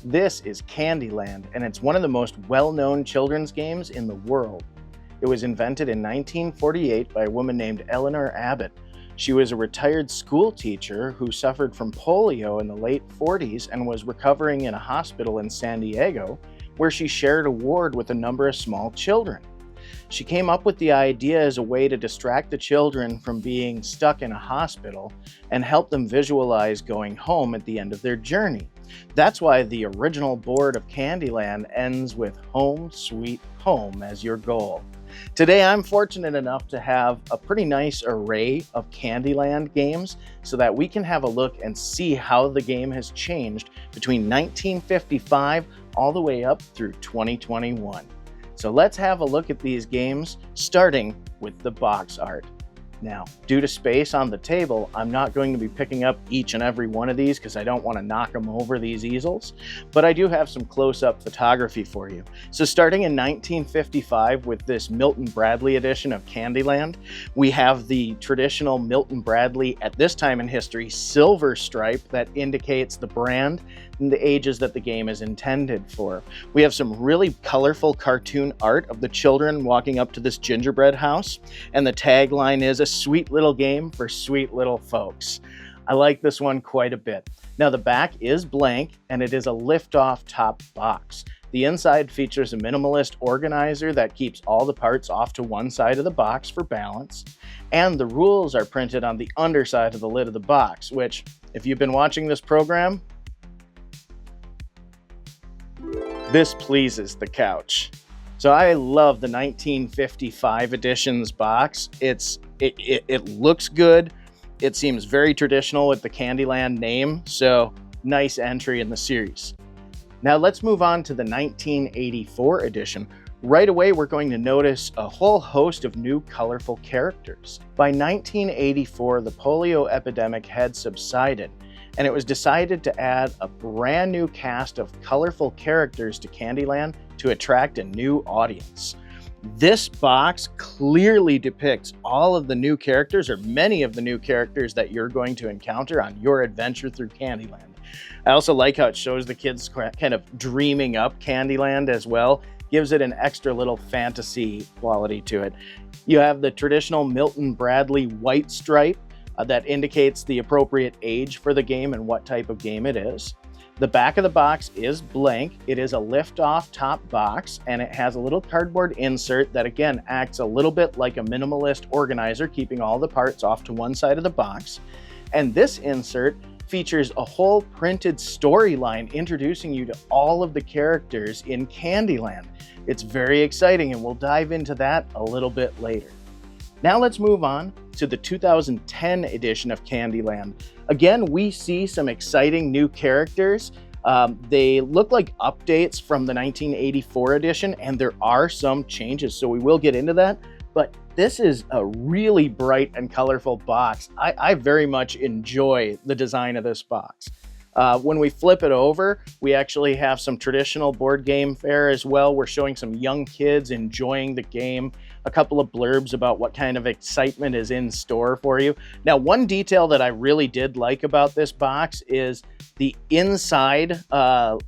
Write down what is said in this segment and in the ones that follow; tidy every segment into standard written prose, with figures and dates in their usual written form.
This is Candyland, and it's one of the most well-known children's games in the world. It was invented in 1948 by a woman named Eleanor Abbott. She was a retired school teacher who suffered from polio in the late 40s and was recovering in a hospital in San Diego, where she shared a ward with a number of small children. She came up with the idea as a way to distract the children from being stuck in a hospital and help them visualize going home at the end of their journey. That's why the original board of Candyland ends with Home Sweet Home as your goal. Today, I'm fortunate enough to have a pretty nice array of Candyland games so that we can have a look and see how the game has changed between 1955 all the way up through 2021. So let's have a look at these games, starting with the box art. Now, due to space on the table, I'm not going to be picking up each and every one of these because I don't want to knock them over these easels, but I do have some close-up photography for you. So starting in 1955 with this Milton Bradley edition of Candyland, we have the traditional Milton Bradley, at this time in history, silver stripe that indicates the brand and the ages that the game is intended for. We have some really colorful cartoon art of the children walking up to this gingerbread house, and the tagline is "A sweet little game for sweet little folks." I like this one quite a bit. Now the back is blank and it is a lift-off top box. The inside features a minimalist organizer that keeps all the parts off to one side of the box for balance, and the rules are printed on the underside of the lid of the box, which, if you've been watching this program, this pleases the couch. So I love the 1955 edition's box. It looks good. It seems very traditional with the Candyland name, so nice entry in the series. Now let's move on to the 1984 edition. Right away, we're going to notice a whole host of new colorful characters. By 1984, the polio epidemic had subsided, and it was decided to add a brand new cast of colorful characters to Candyland to attract a new audience. This box clearly depicts all of the new characters, or many of the new characters that you're going to encounter on your adventure through Candyland. I also like how it shows the kids kind of dreaming up Candyland as well. Gives it an extra little fantasy quality to it. You have the traditional Milton Bradley white stripe, that indicates the appropriate age for the game and what type of game it is. The back of the box is blank. It is a lift-off top box, and it has a little cardboard insert that again acts a little bit like a minimalist organizer, keeping all the parts off to one side of the box. And this insert features a whole printed storyline introducing you to all of the characters in Candyland. It's very exciting, and we'll dive into that a little bit later. Now let's move on to the 2010 edition of Candyland. Again, we see some exciting new characters. They look like updates from the 1984 edition, and there are some changes, so we will get into that. But this is a really bright and colorful box. I very much enjoy the design of this box. When we flip it over, we actually have some traditional board game fare as well. We're showing some young kids enjoying the game, a couple of blurbs about what kind of excitement is in store for you. Now, one detail that I really did like about this box is the inside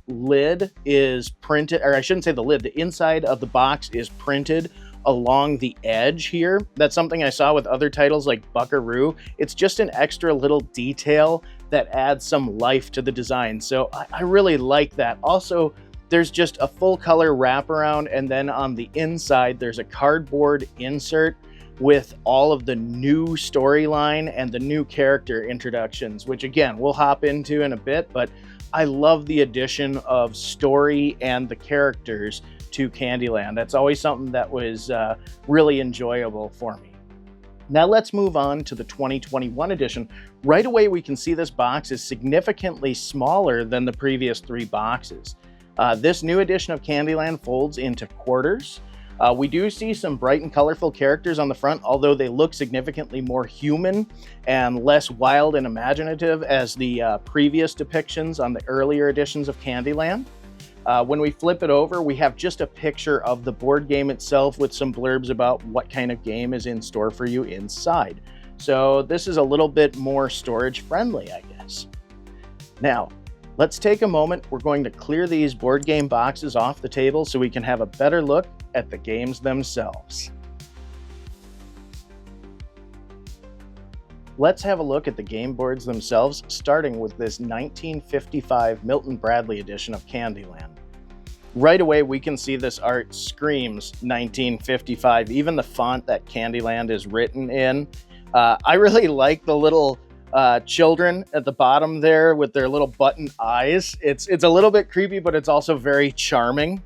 lid is printed, or I shouldn't say the lid, the inside of the box is printed along the edge here. That's something I saw with other titles like Buckaroo. It's just an extra little detail that adds some life to the design. So I really like that. Also, there's just a full color wraparound, and then on the inside, there's a cardboard insert with all of the new storyline and the new character introductions, which again, we'll hop into in a bit, but I love the addition of story and the characters to Candyland. That's always something that was really enjoyable for me. Now let's move on to the 2021 edition. Right away, we can see this box is significantly smaller than the previous three boxes. This new edition of Candyland folds into quarters. We do see some bright and colorful characters on the front, although they look significantly more human and less wild and imaginative as the previous depictions on the earlier editions of Candyland. When we flip it over, we have just a picture of the board game itself with some blurbs about what kind of game is in store for you inside. So this is a little bit more storage friendly, I guess. Now, Let's take a moment. We're going to clear these board game boxes off the table so we can have a better look at the games themselves. Let's have a look at the game boards themselves, starting with this 1955 Milton Bradley edition of Candyland. Right away, we can see this art screams 1955. Even the font that Candyland is written in. I really like the little children at the bottom there with their little button eyes. It's a little bit creepy, but it's also very charming.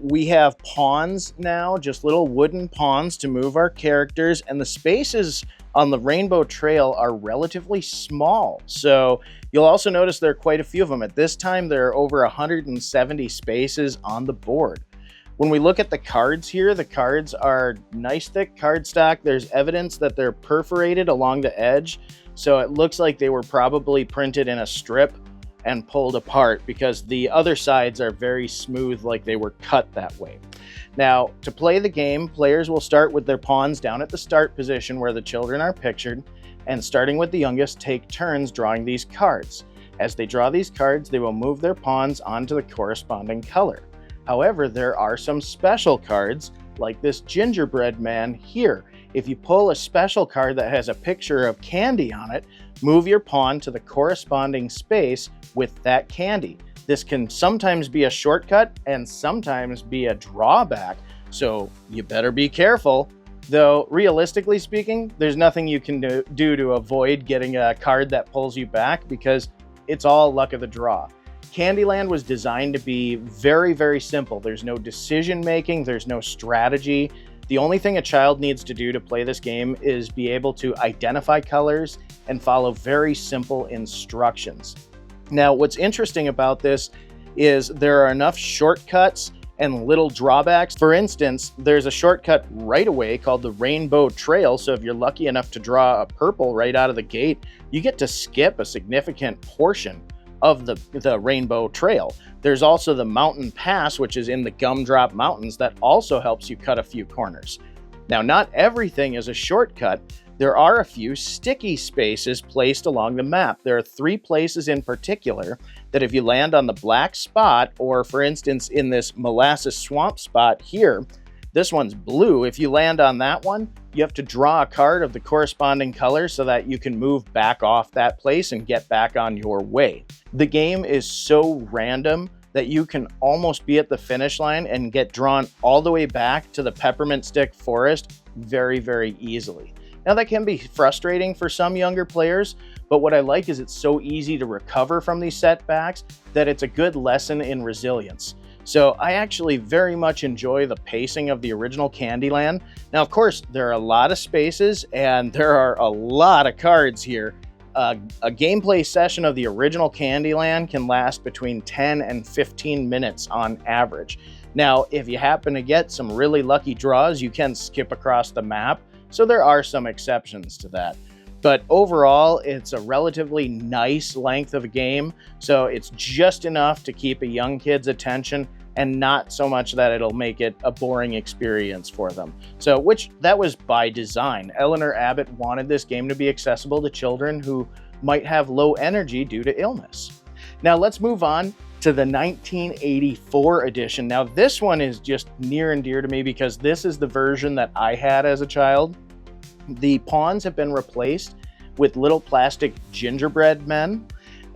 We have pawns now, just little wooden pawns to move our characters, and the spaces on the Rainbow Trail are relatively small. So you'll also notice there are quite a few of them. At this time, there are over 170 spaces on the board. When we look at the cards here, the cards are nice thick cardstock. There's evidence that they're perforated along the edge. So it looks like they were probably printed in a strip and pulled apart because the other sides are very smooth, like they were cut that way. Now, to play the game, players will start with their pawns down at the start position where the children are pictured, and starting with the youngest, take turns drawing these cards. As they draw these cards, they will move their pawns onto the corresponding color. However, there are some special cards, like this gingerbread man here. If you pull a special card that has a picture of candy on it, move your pawn to the corresponding space with that candy. This can sometimes be a shortcut and sometimes be a drawback, so you better be careful. Though, realistically speaking, there's nothing you can do to avoid getting a card that pulls you back because it's all luck of the draw. Candyland was designed to be very, very simple. There's no decision making, there's no strategy. The only thing a child needs to do to play this game is be able to identify colors and follow very simple instructions. Now, what's interesting about this is there are enough shortcuts and little drawbacks. For instance, there's a shortcut right away called the Rainbow Trail. So if you're lucky enough to draw a purple right out of the gate, you get to skip a significant portion of the Rainbow Trail. There's also the Mountain Pass, which is in the Gumdrop Mountains, that also helps you cut a few corners. Now, not everything is a shortcut. There are a few sticky spaces placed along the map. There are 3 places in particular that if you land on the black spot, or for instance in this molasses swamp spot here, this one's blue. If you land on that one, you have to draw a card of the corresponding color so that you can move back off that place and get back on your way. The game is so random that you can almost be at the finish line and get drawn all the way back to the peppermint stick forest very, very easily. Now, that can be frustrating for some younger players, but what I like is it's so easy to recover from these setbacks that it's a good lesson in resilience. So I actually very much enjoy the pacing of the original Candyland. Now, of course, there are a lot of spaces and there are a lot of cards here. A gameplay session of the original Candyland can last between 10 and 15 minutes on average. Now, if you happen to get some really lucky draws, you can skip across the map. So there are some exceptions to that. But overall, it's a relatively nice length of a game. So it's just enough to keep a young kid's attention and not so much that it'll make it a boring experience for them. So, that was by design. Eleanor Abbott wanted this game to be accessible to children who might have low energy due to illness. Now let's move on to the 1984 edition. Now this one is just near and dear to me because this is the version that I had as a child. The pawns have been replaced with little plastic gingerbread men,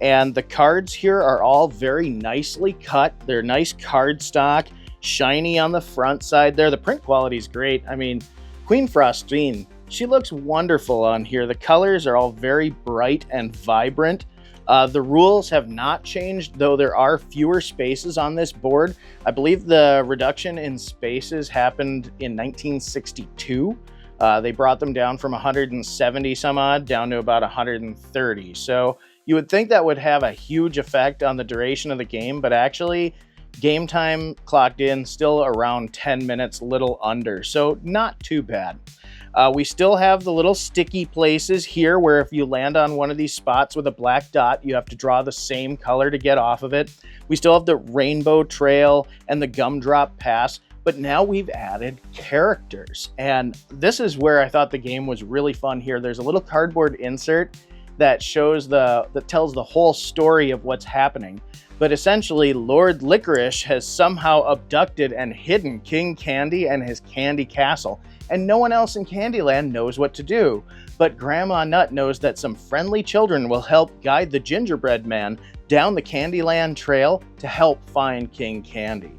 and the cards here are all very nicely cut. They're nice cardstock, shiny on the front side there. The print quality is great. I mean, Queen Frostine, she looks wonderful on here. The colors are all very bright and vibrant. The rules have not changed, though there are fewer spaces on this board. I believe the reduction in spaces happened in 1962. They brought them down from 170 some odd down to about 130. So you would think that would have a huge effect on the duration of the game, but actually game time clocked in still around 10 minutes, little under. So not too bad. We still have the little sticky places here where if you land on one of these spots with a black dot, you have to draw the same color to get off of it. We still have the Rainbow Trail and the Gumdrop Pass, but now we've added characters. And this is where I thought the game was really fun here. There's a little cardboard insert that tells the whole story of what's happening. But essentially, Lord Licorice has somehow abducted and hidden King Candy and his candy castle, and no one else in Candyland knows what to do. But Grandma Nut knows that some friendly children will help guide the gingerbread man down the Candyland trail to help find King Candy.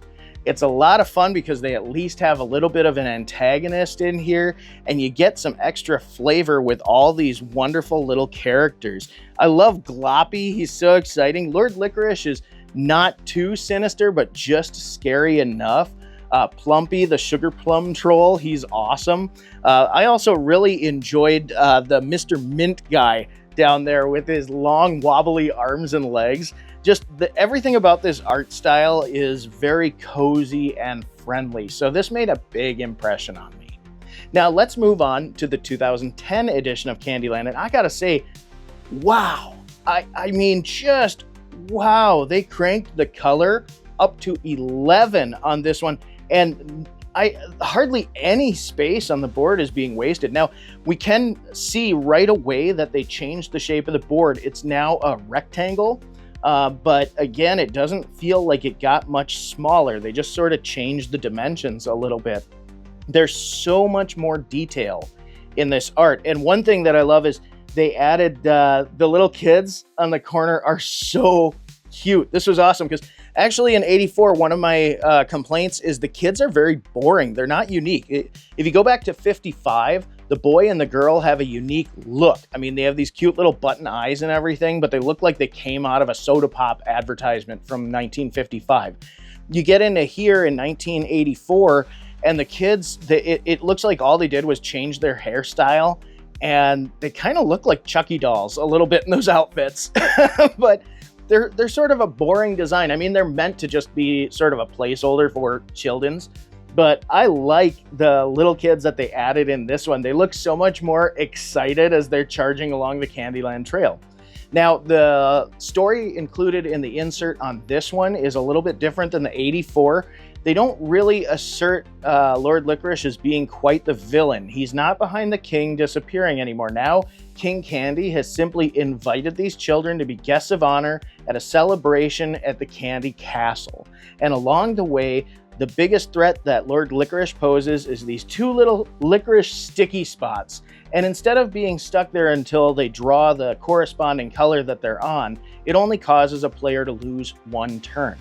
It's a lot of fun because they at least have a little bit of an antagonist in here, and you get some extra flavor with all these wonderful little characters. I love Gloppy, he's so exciting. Lord Licorice is not too sinister, but just scary enough. Plumpy, the sugar plum troll, he's awesome. I also really enjoyed the Mr. Mint guy down there with his long wobbly arms and legs. Just everything about this art style is very cozy and friendly, so this made a big impression on me. Now let's move on to the 2010 edition of Candyland, and I gotta say, wow, I mean just wow, they cranked the color up to 11 on this one, and hardly any space on the board is being wasted. Now, we can see right away that they changed the shape of the board. It's now a rectangle, but again, it doesn't feel like it got much smaller. They just sort of changed the dimensions a little bit. There's so much more detail in this art. And one thing that I love is they added the little kids on the corner are so cute. This was awesome because actually in 84, one of my complaints is the kids are very boring. They're not unique. If you go back to 55, the boy and the girl have a unique look. I mean, they have these cute little button eyes and everything, but they look like they came out of a soda pop advertisement from 1955. You get into here in 1984, and the kids, it looks like all they did was change their hairstyle, and they kind of look like Chucky dolls a little bit in those outfits. But they're sort of a boring design. I mean, they're meant to just be sort of a placeholder for children's, but I like the little kids that they added in this one. They look so much more excited as they're charging along the Candyland Trail. Now, the story included in the insert on this one is a little bit different than the 84. They don't really assert Lord Licorice as being quite the villain. He's not behind the king disappearing anymore. Now, King Candy has simply invited these children to be guests of honor at a celebration at the Candy Castle. And along the way, the biggest threat that Lord Licorice poses is these two little licorice sticky spots. And instead of being stuck there until they draw the corresponding color that they're on, it only causes a player to lose one turn.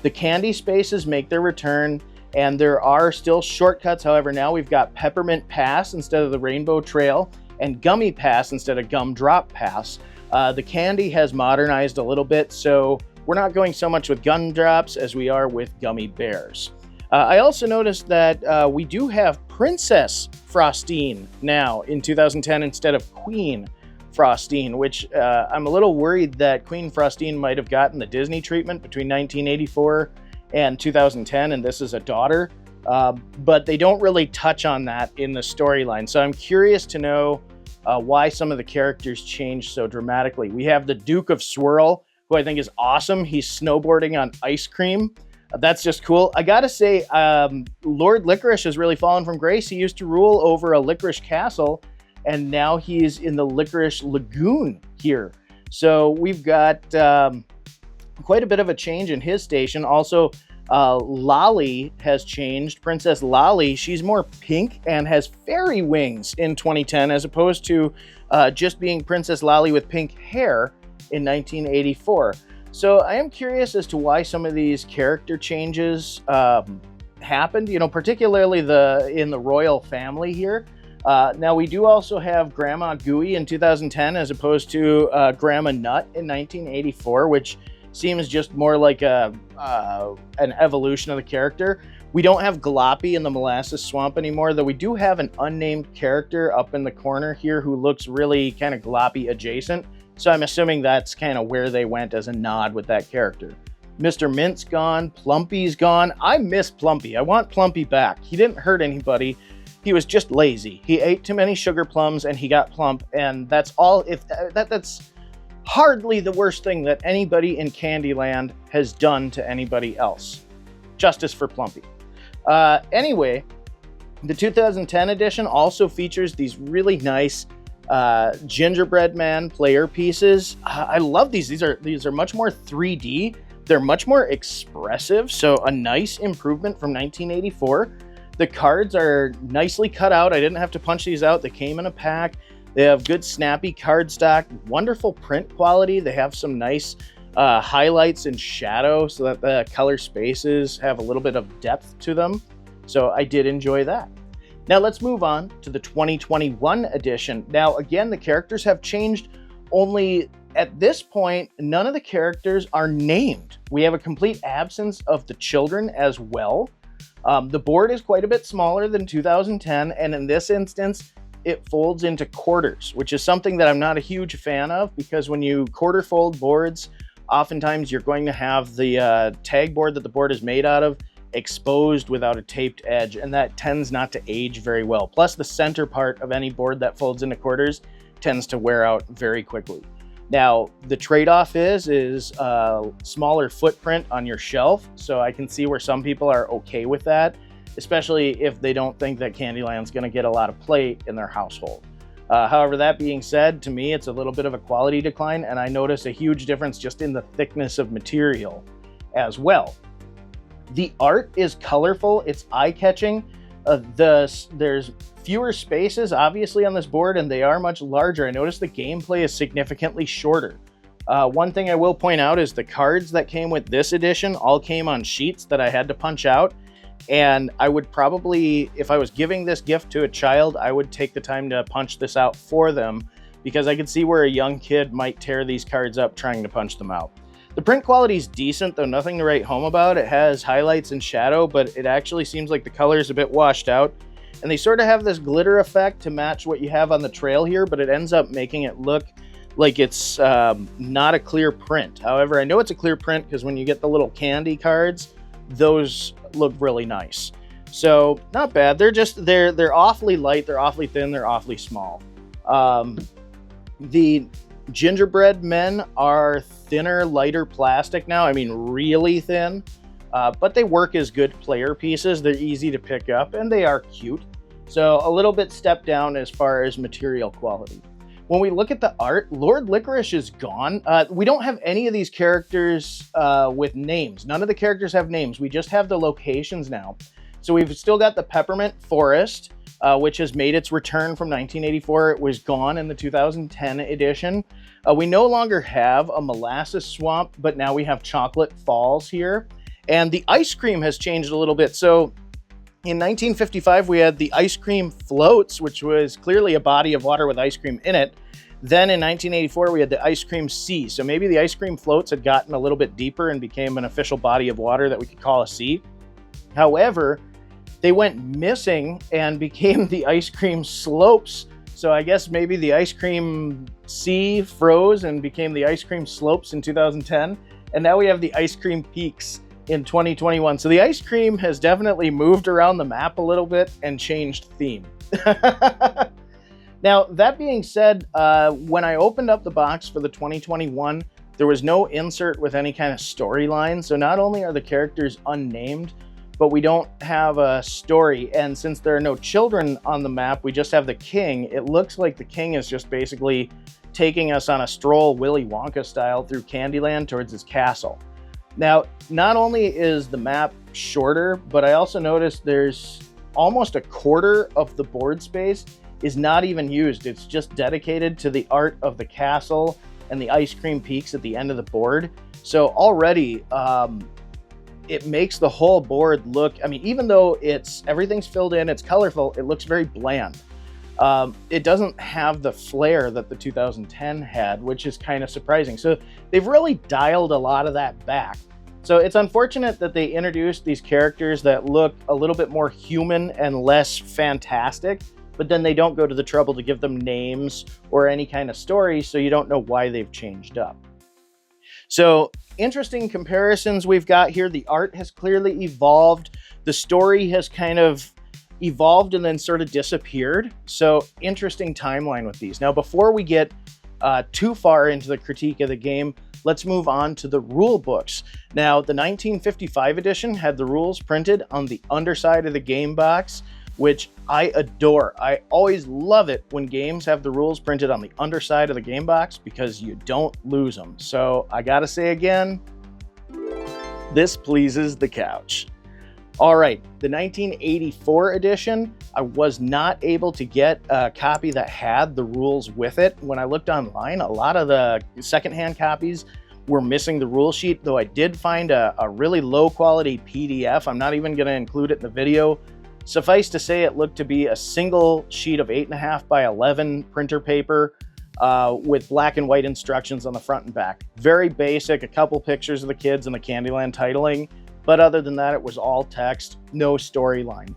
The candy spaces make their return, and there are still shortcuts. However, now we've got Peppermint Pass instead of the Rainbow Trail, and Gummy Pass instead of Gumdrop Pass. The candy has modernized a little bit, so we're not going so much with gumdrops as we are with gummy bears. I also noticed that we do have Princess Frostine now in 2010 instead of Queen Frostine, which I'm a little worried that Queen Frostine might have gotten the Disney treatment between 1984 and 2010, and this is a daughter, but they don't really touch on that in the storyline. So I'm curious to know why some of the characters changed so dramatically. We have the Duke of Swirl, who I think is awesome. He's snowboarding on ice cream. That's just cool. I gotta say, Lord Licorice has really fallen from grace. He used to rule over a licorice castle, and now he's in the Licorice Lagoon here. So we've got quite a bit of a change in his station. Also, Lolly has changed. Princess Lolly, she's more pink and has fairy wings in 2010, as opposed to just being Princess Lolly with pink hair in 1984. So I am curious as to why some of these character changes happened, you know, particularly in the royal family here. Now, we do also have Grandma Gooey in 2010 as opposed to Grandma Nut in 1984, which seems just more like an evolution of the character. We don't have Gloppy in the Molasses Swamp anymore, though we do have an unnamed character up in the corner here who looks really kind of Gloppy adjacent. So I'm assuming that's kind of where they went as a nod with that character. Mr. Mint's gone. Plumpy's gone. I miss Plumpy. I want Plumpy back. He didn't hurt anybody. He was just lazy. He ate too many sugar plums and he got plump, and that's all. That's hardly the worst thing that anybody in Candyland has done to anybody else. Justice for Plumpy. Anyway, the 2010 edition also features these really nice Gingerbread Man player pieces. I love these. These are much more 3D. They're much more expressive, so a nice improvement from 1984. The cards are nicely cut out. I didn't have to punch these out. They came in a pack. They have good snappy cardstock, wonderful print quality. They have some nice highlights and shadow so that the color spaces have a little bit of depth to them. So I did enjoy that. Now let's move on to the 2021 edition. Now again, the characters have changed, only at this point, none of the characters are named. We have a complete absence of the children as well. The board is quite a bit smaller than 2010, and in this instance, it folds into quarters, which is something that I'm not a huge fan of, because when you quarter fold boards, oftentimes you're going to have the tag board that the board is made out of exposed without a taped edge, and that tends not to age very well. Plus, the center part of any board that folds into quarters tends to wear out very quickly. Now, the trade-off is a smaller footprint on your shelf, so I can see where some people are okay with that, especially if they don't think that Candyland's going to get a lot of play in their household. However, that being said, to me, it's a little bit of a quality decline, and I notice a huge difference just in the thickness of material as well. The art is colorful, it's eye-catching. There's fewer spaces, obviously, on this board, and they are much larger. I noticed the gameplay is significantly shorter. One thing I will point out is the cards that came with this edition all came on sheets that I had to punch out. And I would probably, if I was giving this gift to a child, I would take the time to punch this out for them, because I could see where a young kid might tear these cards up trying to punch them out. The print quality is decent, though nothing to write home about. It has highlights and shadow, but it actually seems like the color is a bit washed out. And they sort of have this glitter effect to match what you have on the trail here, but it ends up making it look like it's not a clear print. However, I know it's a clear print because when you get the little candy cards, those look really nice. So not bad. They're awfully light, they're awfully thin, they're awfully small. The gingerbread men are thinner, lighter plastic now. I mean, really thin, but they work as good player pieces. They're easy to pick up and they are cute. So a little bit step down as far as material quality. When we look at the art, Lord Licorice is gone. We don't have any of these characters with names. None of the characters have names. We just have the locations now. So we've still got the Peppermint Forest, which has made its return from 1984. It was gone in the 2010 edition. We no longer have a molasses swamp, but now we have Chocolate Falls here. And the ice cream has changed a little bit. So in 1955, we had the ice cream floats, which was clearly a body of water with ice cream in it. Then in 1984, we had the ice cream sea. So maybe the ice cream floats had gotten a little bit deeper and became an official body of water that we could call a sea. However, they went missing and became the ice cream slopes. So I guess maybe the ice cream sea froze and became the ice cream slopes in 2010. And now we have the ice cream peaks in 2021. So the ice cream has definitely moved around the map a little bit and changed theme. Now, that being said, when I opened up the box for the 2021, there was no insert with any kind of storyline. So not only are the characters unnamed, but we don't have a story. And since there are no children on the map, we just have the king. It looks like the king is just basically taking us on a stroll Willy Wonka style through Candyland towards his castle. Now, not only is the map shorter, but I also noticed there's almost a quarter of the board space is not even used. It's just dedicated to the art of the castle and the ice cream peaks at the end of the board. So already, it makes the whole board look, I mean, even though everything's filled in, it's colorful, it looks very bland. It doesn't have the flair that the 2010 had, which is kind of surprising. So they've really dialed a lot of that back. So it's unfortunate that they introduced these characters that look a little bit more human and less fantastic, but then they don't go to the trouble to give them names or any kind of story, so you don't know why they've changed up. So interesting comparisons we've got here. The art has clearly evolved. The story has kind of evolved and then sort of disappeared. So interesting timeline with these. Now, before we get too far into the critique of the game, let's move on to the rule books. Now, the 1955 edition had the rules printed on the underside of the game box. which I adore. I always love it when games have the rules printed on the underside of the game box because you don't lose them. So I gotta say again, this pleases the couch. All right, the 1984 edition, I was not able to get a copy that had the rules with it. When I looked online, a lot of the secondhand copies were missing the rule sheet, though I did find a really low quality PDF. I'm not even gonna include it in the video. Suffice to say, it looked to be a single sheet of 8.5 by 11 printer paper with black and white instructions on the front and back. Very basic, a couple pictures of the kids and the Candyland titling. But other than that, it was all text, no storyline.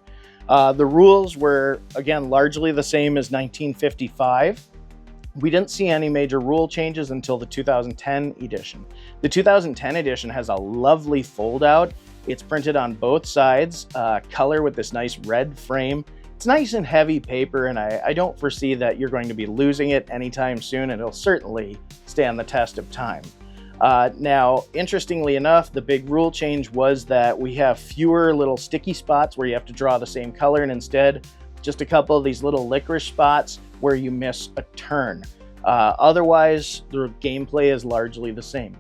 The rules were, again, largely the same as 1955. We didn't see any major rule changes until the 2010 edition. The 2010 edition has a lovely fold-out. It's printed on both sides, color with this nice red frame. It's nice and heavy paper, and I don't foresee that you're going to be losing it anytime soon, and it'll certainly stand the test of time. Now, interestingly enough, the big rule change was that we have fewer little sticky spots where you have to draw the same color, and instead, just a couple of these little licorice spots where you miss a turn. Otherwise, the gameplay is largely the same.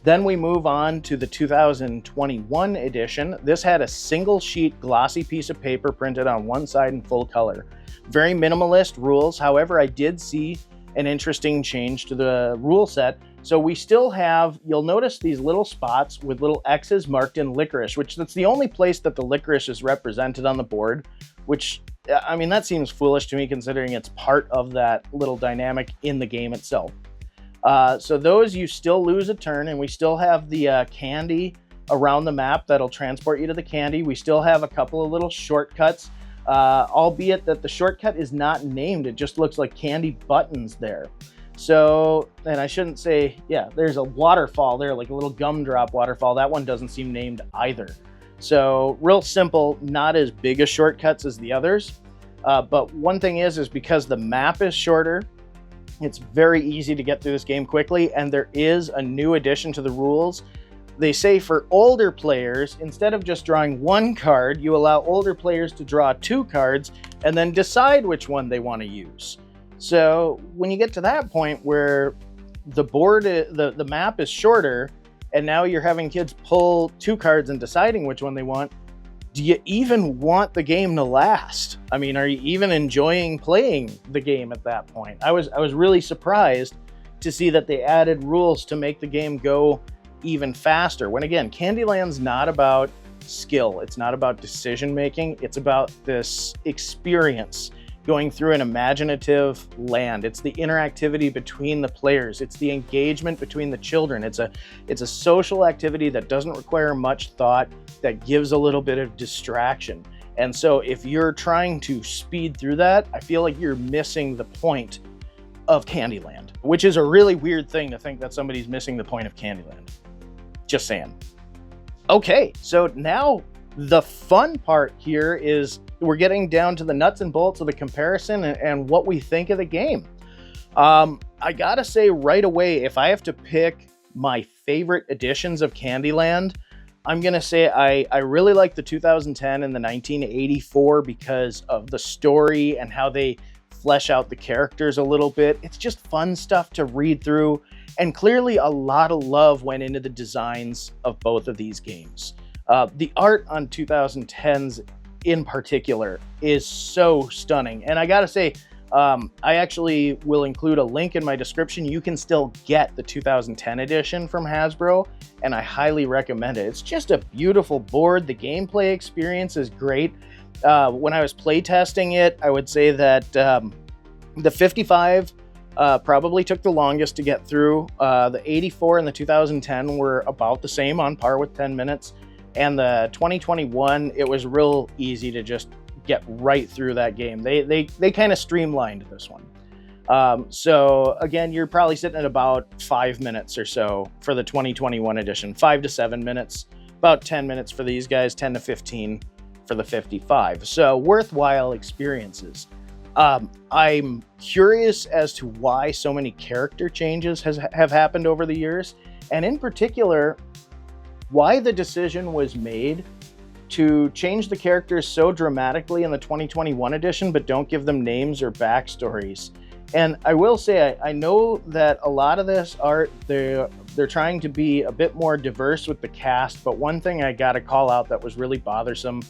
Then we move on to the 2021 edition. This had a single sheet glossy piece of paper printed on one side in full color. Very minimalist rules. However, I did see an interesting change to the rule set. So we still have, you'll notice these little spots with little X's marked in licorice, which that's the only place that the licorice is represented on the board, which, I mean, that seems foolish to me considering it's part of that little dynamic in the game itself. So those, you still lose a turn, and we still have the candy around the map that'll transport you to the candy. We still have a couple of little shortcuts, albeit that the shortcut is not named. It just looks like candy buttons there. So, and I shouldn't say, yeah, there's a waterfall there, like a little gumdrop waterfall. That one doesn't seem named either. So real simple, not as big a shortcuts as the others. But one thing is because the map is shorter, it's very easy to get through this game quickly. And there is a new addition to the rules. They say for older players, instead of just drawing one card, you allow older players to draw 2 cards and then decide which one they want to use. So when you get to that point where the board, the map is shorter, and now you're having kids pull 2 cards and deciding which one they want, do you even want the game to last? I mean, are you even enjoying playing the game at that point? I was really surprised to see that they added rules to make the game go even faster. When again, Candyland's not about skill. It's not about decision making. It's about this experience going through an imaginative land. It's the interactivity between the players. It's the engagement between the children. It's a social activity that doesn't require much thought, that gives a little bit of distraction. And so if you're trying to speed through that, I feel like you're missing the point of Candyland, which is a really weird thing to think that somebody's missing the point of Candyland. Just saying. Okay, so now the fun part here is we're getting down to the nuts and bolts of the comparison and what we think of the game. I gotta say right away, if I have to pick my favorite editions of Candyland, I'm gonna say I really like the 2010 and the 1984 because of the story and how they flesh out the characters a little bit. It's just fun stuff to read through, and clearly a lot of love went into the designs of both of these games. The art on 2010's in particular is so stunning. And I gotta say, I actually will include a link in my description. You can still get the 2010 edition from Hasbro, and I highly recommend it. It's just a beautiful board. The gameplay experience is great. When I was playtesting it, I would say that the 55 probably took the longest to get through. The 84 and the 2010 were about the same, on par with 10 minutes. And the 2021, it was real easy to just get right through that game. They kind of streamlined this one. So again, you're probably sitting at about 5 minutes or so for the 2021 edition, 5 to 7 minutes, about 10 minutes for these guys, 10 to 15 for the 55. So worthwhile experiences. I'm curious as to why so many character changes have happened over the years, and in particular, why the decision was made to change the characters so dramatically in the 2021 edition, but don't give them names or backstories. And I will say, I know that a lot of this art, they're trying to be a bit more diverse with the cast, but one thing I gotta call out that was really bothersome,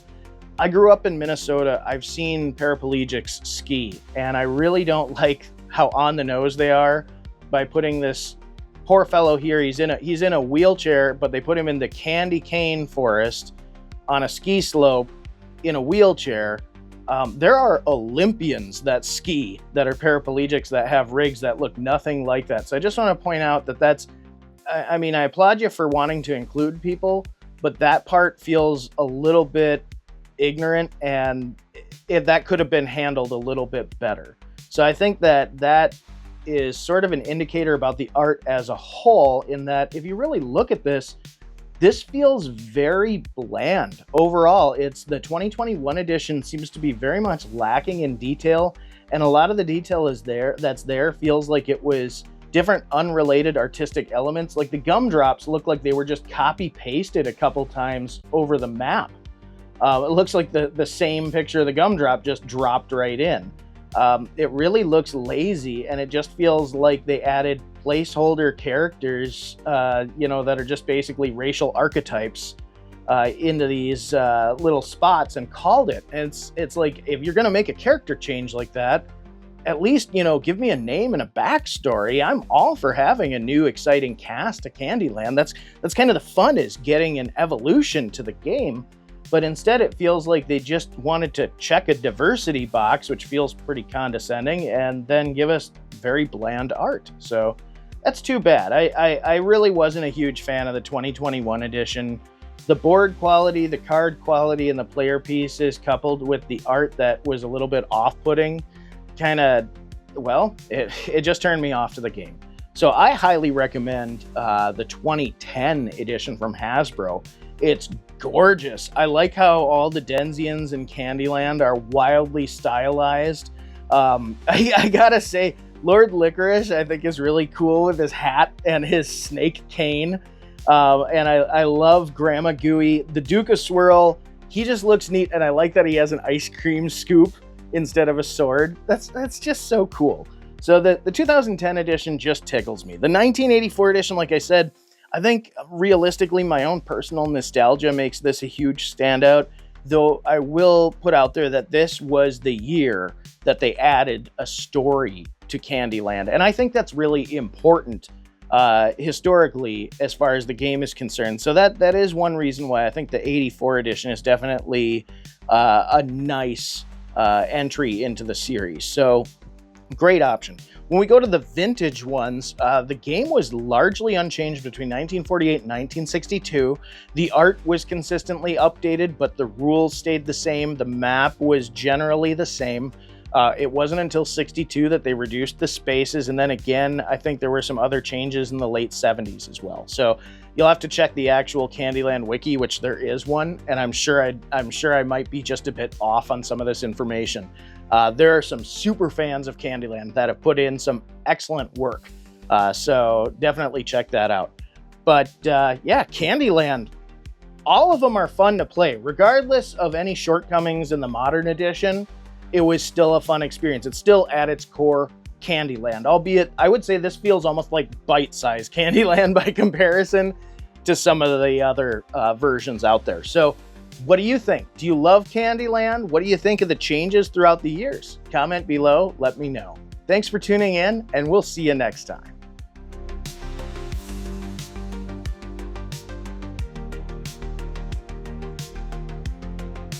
I grew up in Minnesota. I've seen paraplegics ski, and I really don't like how on the nose they are by putting this poor fellow here, he's in a wheelchair, but they put him in the candy cane forest on a ski slope in a wheelchair. There are Olympians that ski that are paraplegics that have rigs that look nothing like that. So I just want to point out that I mean, I applaud you for wanting to include people, but that part feels a little bit ignorant, and that could have been handled a little bit better. So I think that is sort of an indicator about the art as a whole, in that if you really look at this feels very bland. Overall, the 2021 edition seems to be very much lacking in detail, and a lot of the detail that's there feels like it was different unrelated artistic elements. Like the gumdrops look like they were just copy pasted a couple times over the map. It looks like the same picture of the gumdrop just dropped right in. It really looks lazy, and it just feels like they added placeholder characters, that are just basically racial archetypes into these little spots and called it. And it's like, if you're going to make a character change like that, at least, give me a name and a backstory. I'm all for having a new exciting cast to Candyland. That's kind of the fun, is getting an evolution to the game. But instead, it feels like they just wanted to check a diversity box, which feels pretty condescending, and then give us very bland art. So that's too bad. I really wasn't a huge fan of the 2021 edition. The board quality, the card quality, and the player pieces, coupled with the art that was a little bit off-putting, it just turned me off to the game. So I highly recommend the 2010 edition from Hasbro. It's gorgeous. I like how all the Denzians in Candyland are wildly stylized. I gotta say, Lord Licorice, I think, is really cool with his hat and his snake cane. And I love Grandma Gooey. The Duke of Swirl, he just looks neat, and I like that he has an ice cream scoop instead of a sword. That's just so cool. So the 2010 edition just tickles me. The 1984 edition, like I said, I think realistically my own personal nostalgia makes this a huge standout, though I will put out there that this was the year that they added a story to Candyland. And I think that's really important historically as far as the game is concerned. So that is one reason why I think the 84 edition is definitely a nice entry into the series. So great option. When we go to the vintage ones, the game was largely unchanged between 1948 and 1962. The art was consistently updated, but the rules stayed the same. The map was generally the same. It wasn't until 62 that they reduced the spaces, and then again, I think there were some other changes in the late 70s as well. So you'll have to check the actual Candyland wiki, which there is one, and I'm sure I might be just a bit off on some of this information. There are some super fans of Candyland that have put in some excellent work, so definitely check that out. But yeah, Candyland, all of them are fun to play, regardless of any shortcomings in the modern edition. It was still a fun experience. It's still at its core Candyland, albeit I would say this feels almost like bite-sized Candyland by comparison to some of the other versions out there. So what do you think? Do you love Candyland? What do you think of the changes throughout the years? Comment below, let me know. Thanks for tuning in, and we'll see you next time.